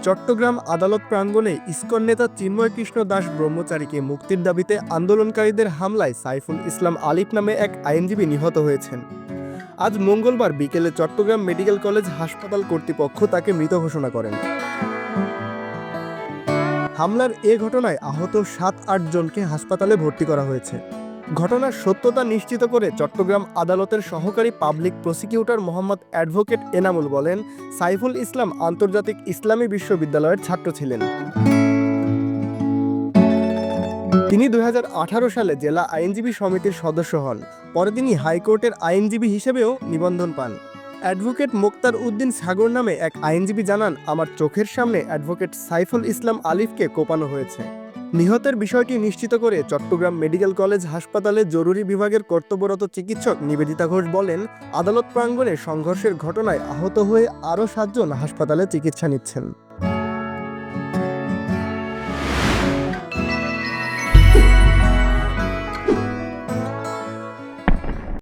চট্টগ্রাম আদালত প্রাঙ্গণে ইসকন নেতা চিন্ময় কৃষ্ণ দাস ব্রহ্মচারীকে মুক্তির দাবিতে আন্দোলনকারীদের হামলায় সাইফুল ইসলাম আলিফ নামে এক আইনজীবী নিহত হয়েছেন। আজ মঙ্গলবার বিকেলে চট্টগ্রাম মেডিকেল কলেজ হাসপাতাল কর্তৃপক্ষ তাকে মৃত ঘোষণা করেন। হামলার এ ঘটনায় আহত ৭-৮ জনকে হাসপাতালে ভর্তি করা হয়েছে। ঘটনার সত্যতা নিশ্চিত করে চট্টগ্রাম আদালতের সহকারী public prosecutor Mohammad advocate Enamul বলেন, সাইফুল ইসলাম আন্তর্জাতিক ইসলামী বিশ্ববিদ্যালয়ের ছাত্র ছিলেন। তিনি ২০১৮ সালে জেলা আইনজীবী সমিতির সদস্য হন। পরে তিনি হাইকোর্টের আইনজীবী হিসেবেও নিবন্ধন পান। অ্যাডভোকেট মোক্তার উদ্দিন সাগর নামে এক আইনজীবী জানান, আমার চোখের সামনে অ্যাডভোকেট সাইফুল ইসলাম আলিফকে কোপানো হয়েছে। নিহতের বিষয়টি নিশ্চিত করে চট্টগ্রাম মেডিকেল কলেজ হাসপাতালে জরুরি বিভাগের কর্তব্যরত চিকিৎসক নিবেদিতা ঘোষ বলেন, আদালত প্রাঙ্গণে সংঘর্ষের ঘটনায় আহত হয়ে আরও ৭ জন হাসপাতালে চিকিৎসা নিচ্ছেন।